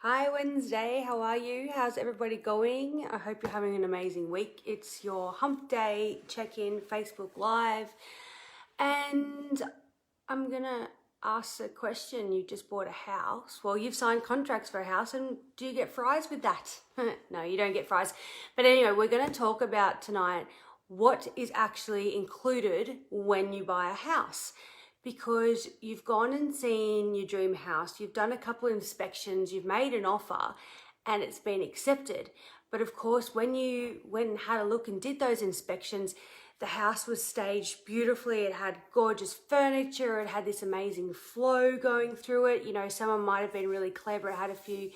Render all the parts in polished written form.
Hi Wednesday, how are you? How's everybody going? I hope you're having an amazing week. It's your hump day check-in Facebook Live, and I'm gonna ask a question. You just bought a house. Well, you've signed contracts for a house, and do you get fries with that? No, you don't get fries. But anyway, we're gonna talk about tonight what is actually included when you buy a house. Because you've gone and seen your dream house, you've done a couple of inspections, you've made an offer and it's been accepted. But of course, when you went and had a look and did those inspections, the house was staged beautifully. It had gorgeous furniture. It had this amazing flow going through it. You know, someone might have been really clever. It had a few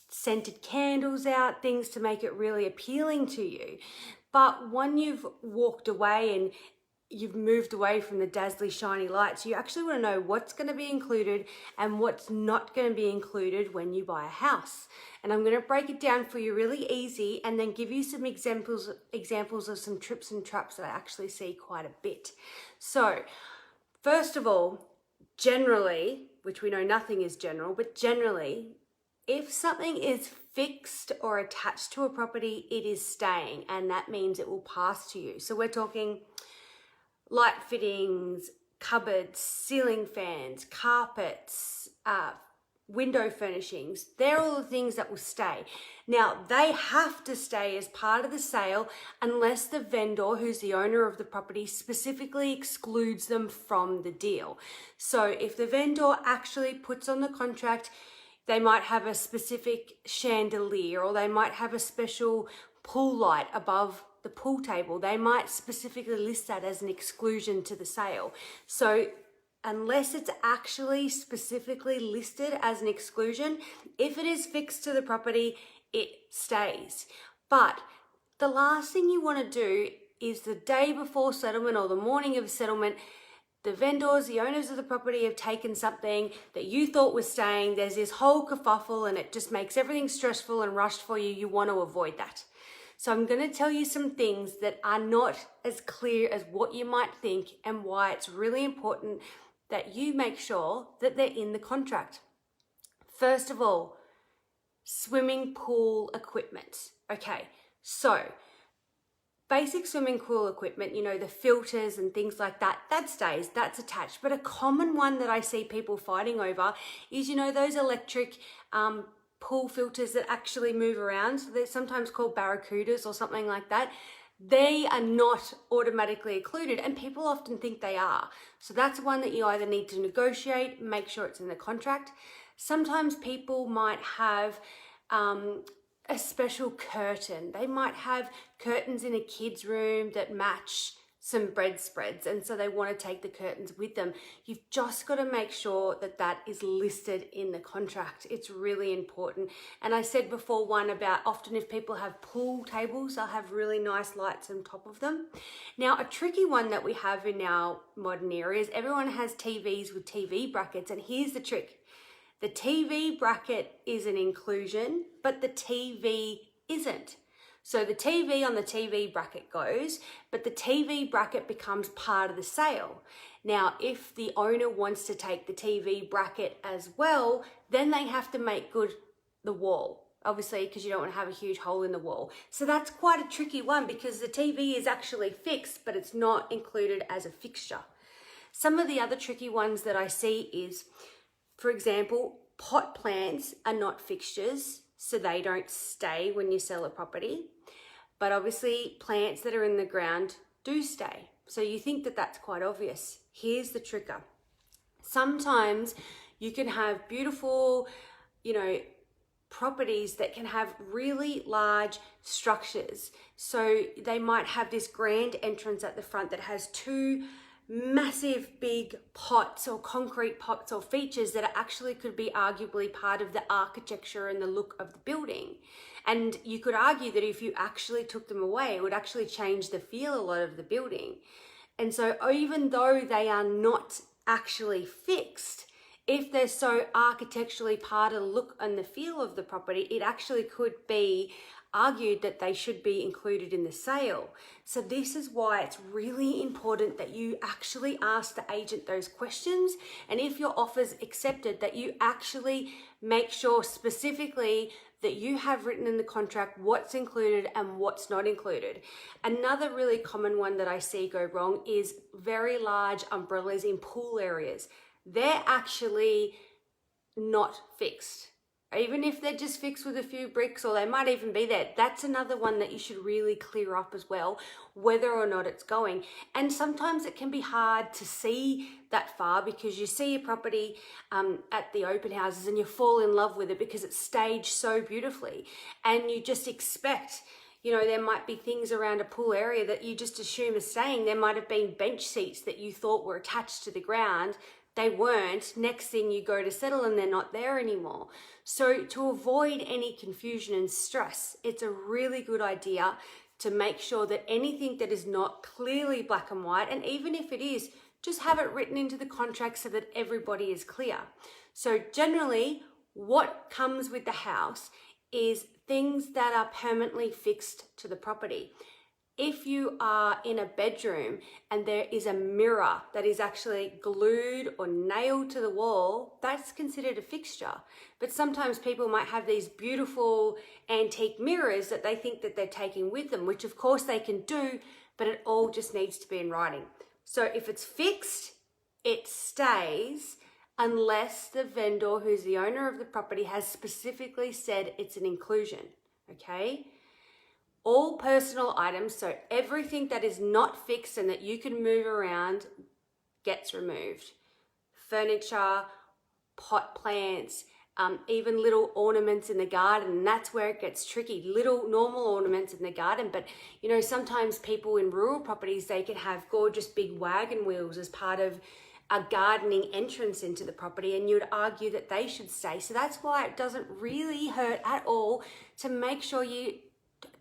scented candles out, things to make it really appealing to you. But when you've walked away and you've moved away from the dazzly shiny lights, you actually want to know what's going to be included and what's not going to be included when you buy a house. And I'm going to break it down for you really easy and then give you some examples of some trips and traps that I actually see quite a bit. So first of all, generally, which we know nothing is general, but generally, if something is fixed or attached to a property, it is staying, and that means it will pass to you. So we're talking light fittings, cupboards, ceiling fans, carpets, window furnishings. They're all the things that will stay. Now, they have to stay as part of the sale unless the vendor, who's the owner of the property, specifically excludes them from the deal. So if the vendor actually puts on the contract, they might have a specific chandelier, or they might have a special pool light above the pool table. They might specifically list that as an exclusion to the sale. So unless it's actually specifically listed as an exclusion, if it is fixed to the property, it stays. But the last thing you want to do is the day before settlement or the morning of settlement, the vendors, the owners of the property have taken something that you thought was staying. There's this whole kerfuffle and it just makes everything stressful and rushed for you. You want to avoid that. So I'm going to tell you some things that are not as clear as what you might think and why it's really important that you make sure that they're in the contract. First of all, swimming pool equipment. Okay, so basic swimming pool equipment, you know, the filters and things like that, that stays, that's attached. But a common one that I see people fighting over is, you know, those electric pool filters that actually move around. So they're sometimes called barracudas or something like that. They are not automatically included, and people often think they are. So that's one that you either need to negotiate, make sure it's in the contract. Sometimes people might have a special curtain. They might have curtains in a kid's room that match some bread spreads, and so they want to take the curtains with them. You've just got to make sure that that is listed in the contract. It's really important. And I said before one about often if people have pool tables, they'll have really nice lights on top of them. Now, a tricky one that we have in our modern era is everyone has TVs with TV brackets, and here's the trick. The TV bracket is an inclusion, but the TV isn't. So the TV on the TV bracket goes, but the TV bracket becomes part of the sale. Now, if the owner wants to take the TV bracket as well, then they have to make good the wall, obviously, because you don't want to have a huge hole in the wall. So that's quite a tricky one because the TV is actually fixed, but it's not included as a fixture. Some of the other tricky ones that I see is, for example, pot plants are not fixtures, so they don't stay when you sell a property. But obviously plants that are in the ground do stay. So you think that that's quite obvious. Here's the tricker. Sometimes you can have beautiful, you know, properties that can have really large structures. So they might have this grand entrance at the front that has two massive big pots or concrete pots or features that actually could be arguably part of the architecture and the look of the building. And you could argue that if you actually took them away, it would actually change the feel a lot of the building. And so even though they are not actually fixed, If they're so architecturally part of the look and the feel of the property, it actually could be argued that they should be included in the sale. So this is why it's really important that you actually ask the agent those questions, and if your offer's accepted, that you actually make sure specifically that you have written in the contract what's included and what's not included. Another really common one that I see go wrong is very large umbrellas in pool areas. They're actually not fixed. Even if they're just fixed with a few bricks, or they might even be there, that's another one that you should really clear up as well, whether or not it's going. And sometimes it can be hard to see that far, because you see a property at the open houses and you fall in love with it because it's staged so beautifully, and you just expect, you know, there might be things around a pool area that you just assume are staying. There might have been bench seats that you thought were attached to the ground. They weren't. Next thing you go to settle and they're not there anymore. So to avoid any confusion and stress, it's a really good idea to make sure that anything that is not clearly black and white, and even if it is, just have it written into the contract so that everybody is clear. So generally, what comes with the house is things that are permanently fixed to the property. If you are in a bedroom and there is a mirror that is actually glued or nailed to the wall, that's considered a fixture. But sometimes people might have these beautiful antique mirrors that they think that they're taking with them, which of course they can do, but it all just needs to be in writing. So if it's fixed, it stays unless the vendor, who's the owner of the property, has specifically said it's an inclusion, okay? All personal items, so everything that is not fixed and that you can move around, gets removed. Furniture, pot plants, even little ornaments in the garden, and that's where it gets tricky. Little normal ornaments in the garden, but you know, sometimes people in rural properties, they can have gorgeous big wagon wheels as part of a gardening entrance into the property, and you'd argue that they should stay. So that's why it doesn't really hurt at all to make sure you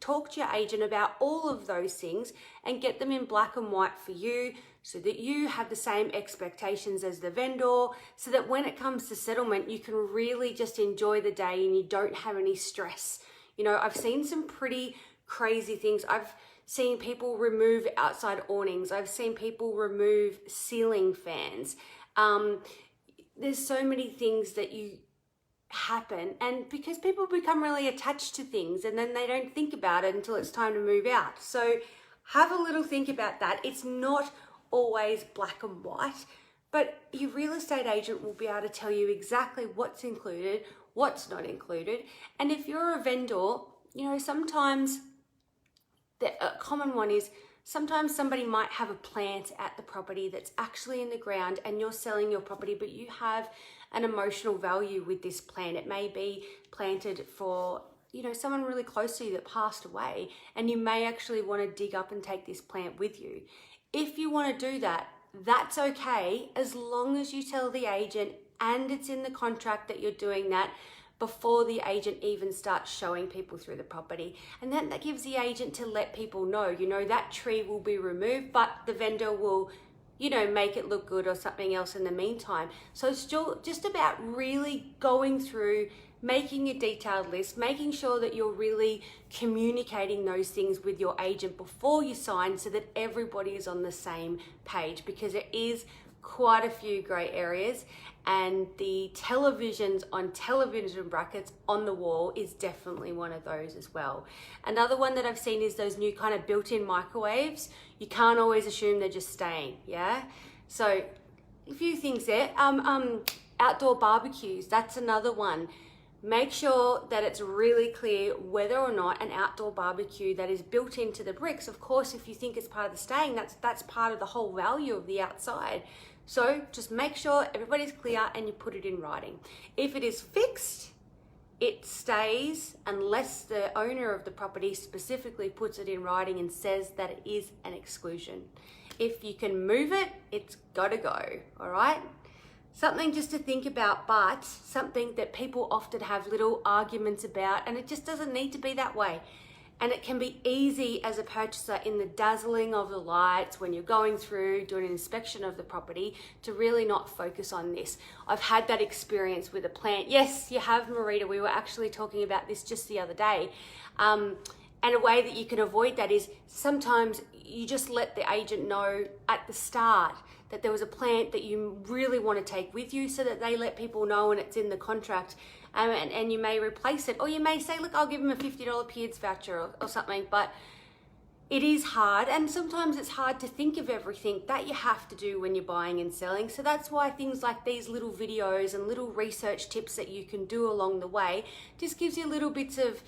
talk to your agent about all of those things and get them in black and white for you, so that you have the same expectations as the vendor, so that when it comes to settlement, you can really just enjoy the day and you don't have any stress. You know, I've seen some pretty crazy things. I've seen people remove outside awnings. I've seen people remove ceiling fans. There's so many things that you happen, and because people become really attached to things and then they don't think about it until it's time to move out. So have a little think about that. It's not always black and white, but your real estate agent will be able to tell you exactly what's included, what's not included. And if you're a vendor, you know, sometimes a common one is sometimes somebody might have a plant at the property that's actually in the ground, and you're selling your property, but you have an emotional value with this plant. It may be planted for, you know, someone really close to you that passed away, and you may actually want to dig up and take this plant with you. If you want to do that, that's okay, as long as you tell the agent and it's in the contract that you're doing that before the agent even starts showing people through the property. And then that gives the agent to let people know, you know, that tree will be removed, but the vendor will, you know, make it look good or something else in the meantime. So it's still just about really going through, making a detailed list, making sure that you're really communicating those things with your agent before you sign, so that everybody is on the same page, because there is quite a few grey areas, and the televisions on television brackets on the wall is definitely one of those as well. Another one that I've seen is those new kind of built-in microwaves. You can't always assume they're just staying, yeah? So a few things there. Outdoor barbecues, that's another one. Make sure that it's really clear whether or not an outdoor barbecue that is built into the bricks. Of course, if you think it's part of the staying, that's part of the whole value of the outside. So just make sure everybody's clear and you put it in writing. If it is fixed, it stays unless the owner of the property specifically puts it in writing and says that it is an exclusion. If you can move it, it's gotta go, all right? Something just to think about, but something that people often have little arguments about, and it just doesn't need to be that way. And it can be easy as a purchaser in the dazzling of the lights when you're going through doing an inspection of the property to really not focus on this. I've had that experience with a plant. Yes, you have, Marita. We were actually talking about this just the other day. And a way that you can avoid that is sometimes you just let the agent know at the start that there was a plant that you really want to take with you, so that they let people know and it's in the contract. And you may replace it, or you may say, look, I'll give them a $50 Peards voucher or something. But it is hard, and sometimes it's hard to think of everything that you have to do when you're buying and selling. So that's why things like these little videos and little research tips that you can do along the way just gives you little bits of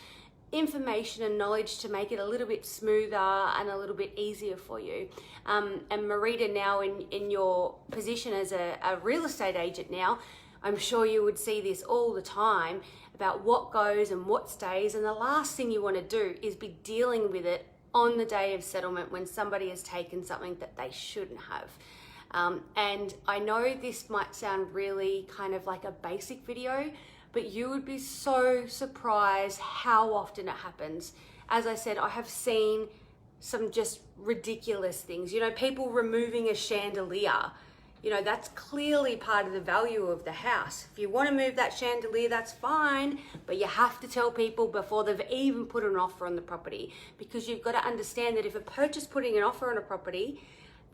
information and knowledge to make it a little bit smoother and a little bit easier for you. And Marita, now in your position as a real estate agent now, I'm sure you would see this all the time about what goes and what stays. And the last thing you want to do is be dealing with it on the day of settlement when somebody has taken something that they shouldn't have. And I know this might sound really kind of like a basic video, but you would be so surprised how often it happens. As I said, I have seen some just ridiculous things. You know, people removing a chandelier. You know, that's clearly part of the value of the house. If you want to move that chandelier, that's fine, but you have to tell people before they've even put an offer on the property, because you've got to understand that if a purchaser putting an offer on a property,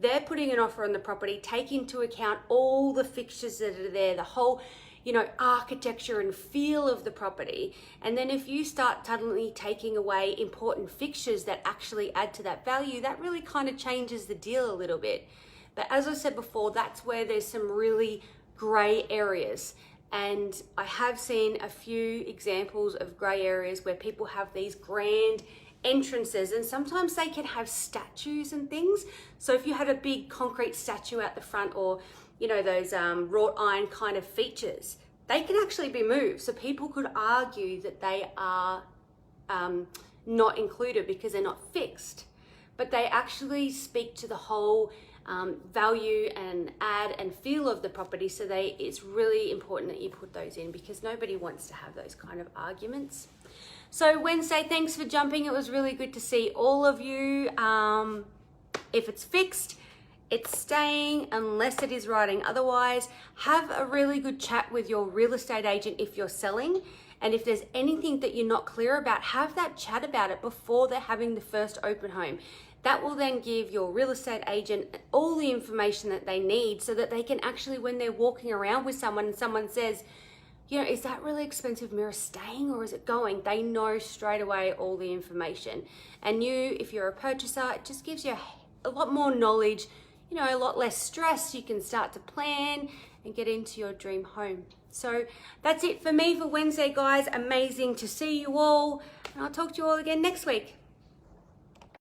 they're putting an offer on the property, take into account all the fixtures that are there, the whole, you know, architecture and feel of the property. And then if you start suddenly taking away important fixtures that actually add to that value, that really kind of changes the deal a little bit. But as I said before, that's where there's some really grey areas. And I have seen a few examples of grey areas where people have these grand entrances, and sometimes they can have statues and things. So if you had a big concrete statue out the front, or, you know, those wrought iron kind of features, they can actually be moved. So people could argue that they are not included because they're not fixed. But they actually speak to the whole value and add and feel of the property. So it's really important that you put those in, because nobody wants to have those kind of arguments. So Wednesday, thanks for jumping. It was really good to see all of you. If it's fixed, it's staying unless it is writing. Otherwise, have a really good chat with your real estate agent if you're selling. And if there's anything that you're not clear about, have that chat about it before they're having the first open home. That will then give your real estate agent all the information that they need, so that they can actually, when they're walking around with someone and someone says, you know, is that really expensive mirror staying or is it going? They know straight away all the information. And you, if you're a purchaser, it just gives you a lot more knowledge, you know, a lot less stress. You can start to plan and get into your dream home. So that's it for me for Wednesday, guys. Amazing to see you all. And I'll talk to you all again next week.